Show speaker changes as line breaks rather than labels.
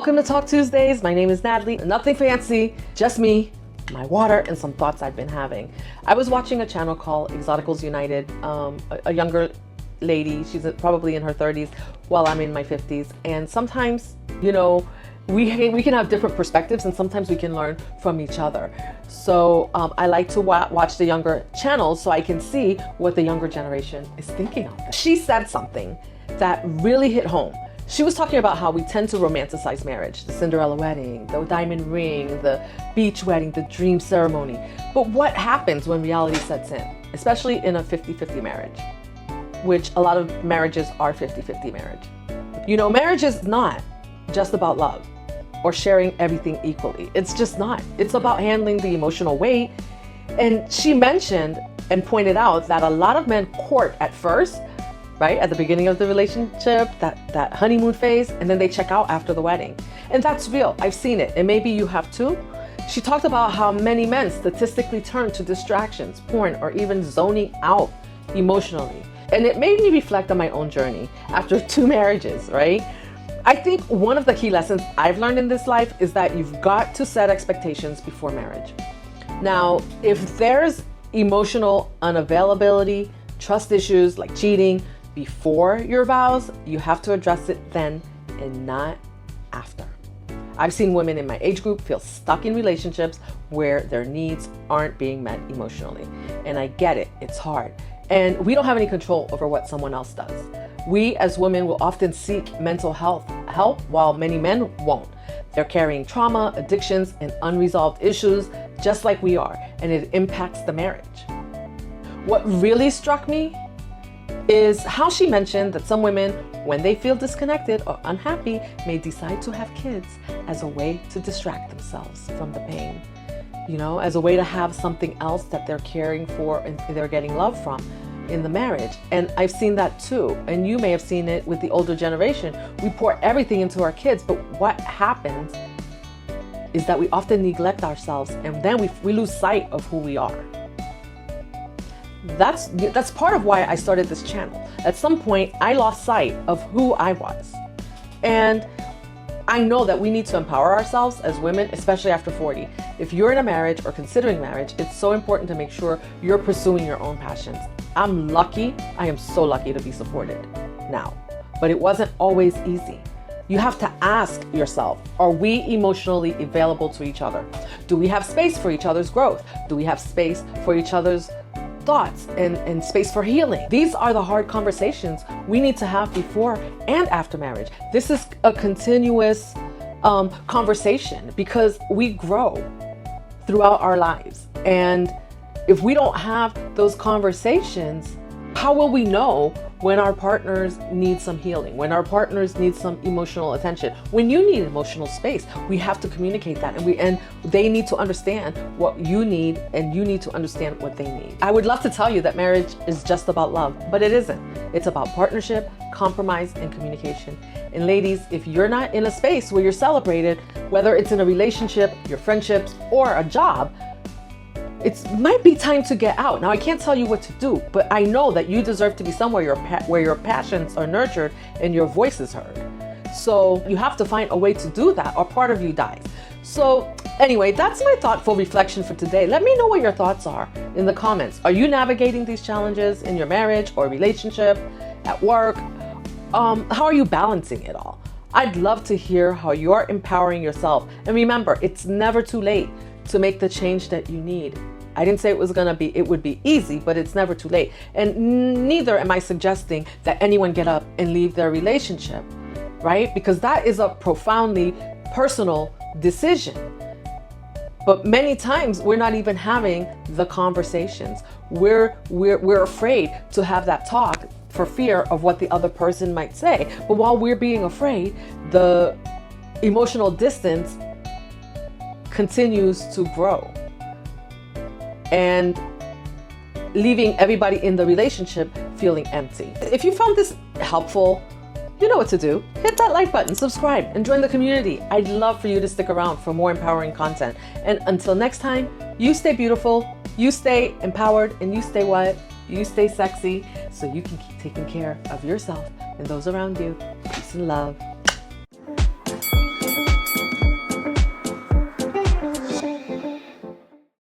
Welcome to Talk Tuesdays. My name is Natalie. Nothing fancy, just me, my water, and some thoughts I've been having. I was watching a channel called Exoticals United, a younger lady, she's probably in her 30s, while I'm in my 50s. And sometimes, you know, we can have different perspectives, and sometimes we can learn from each other. So I like to watch the younger channels so I can see what the younger generation is thinking of this. She said something that really hit home. She was talking about how we tend to romanticize marriage, the Cinderella wedding, the diamond ring, the beach wedding, the dream ceremony. But what happens when reality sets in, especially in a 50-50 marriage, which a lot of marriages are 50-50 marriage. You know, marriage is not just about love or sharing everything equally. It's just not. It's about handling the emotional weight. And she mentioned and pointed out that a lot of men court at first, right, at the beginning of the relationship, that honeymoon phase, and then they check out after the wedding. And that's real. I've seen it, and maybe you have too. She talked about how many men statistically turn to distractions, porn, or even zoning out emotionally. And it made me reflect on my own journey after 2 marriages, right? I think one of the key lessons I've learned in this life is that you've got to set expectations before marriage. Now, if there's emotional unavailability, trust issues like cheating, before your vows, you have to address it then and not after. I've seen women in my age group feel stuck in relationships where their needs aren't being met emotionally. And I get it, it's hard. And we don't have any control over what someone else does. We as women will often seek mental health help while many men won't. They're carrying trauma, addictions, and unresolved issues just like we are, and it impacts the marriage. What really struck me is how she mentioned that some women, when they feel disconnected or unhappy, may decide to have kids as a way to distract themselves from the pain, you know, as a way to have something else that they're caring for and they're getting love from in the marriage. And I've seen that too, and you may have seen it with the older generation. We pour everything into our kids, but what happens is that we often neglect ourselves, and then we lose sight of who we are. That's part of why I started this channel. At some point, I lost sight of who I was. And I know that we need to empower ourselves as women, especially after 40. If you're in a marriage or considering marriage, it's so important to make sure you're pursuing your own passions. I'm lucky, I am so lucky to be supported now, but it wasn't always easy. You have to ask yourself, are we emotionally available to each other? Do we have space for each other's growth? Do we have space for each other's thoughts and space for healing? These are the hard conversations we need to have before and after marriage. This is a continuous conversation because we grow throughout our lives. And if we don't have those conversations, how will we know when our partners need some healing, when our partners need some emotional attention? When you need emotional space, we have to communicate that, and they need to understand what you need, and you need to understand what they need. I would love to tell you that marriage is just about love, but it isn't. It's about partnership, compromise, and communication. And ladies, if you're not in a space where you're celebrated, whether it's in a relationship, your friendships, or a job, it might be time to get out. Now, I can't tell you what to do, but I know that you deserve to be somewhere where your passions are nurtured and your voice is heard. So you have to find a way to do that, or part of you dies. So anyway, that's my thoughtful reflection for today. Let me know what your thoughts are in the comments. Are you navigating these challenges in your marriage or relationship, at work? How are you balancing it all? I'd love to hear how you're empowering yourself. And remember, it's never too late to make the change that you need. I didn't say it would be easy, but it's never too late. And neither am I suggesting that anyone get up and leave their relationship, right? Because that is a profoundly personal decision. But many times we're not even having the conversations. We're afraid to have that talk for fear of what the other person might say. But while we're being afraid, the emotional distance continues to grow, and leaving everybody in the relationship feeling empty. If you found this helpful, you know what to do. Hit that like button, subscribe, and join the community. I'd love for you to stick around for more empowering content. And until next time, you stay beautiful, you stay empowered, and you stay what? You stay sexy, so you can keep taking care of yourself and those around you. Peace and love.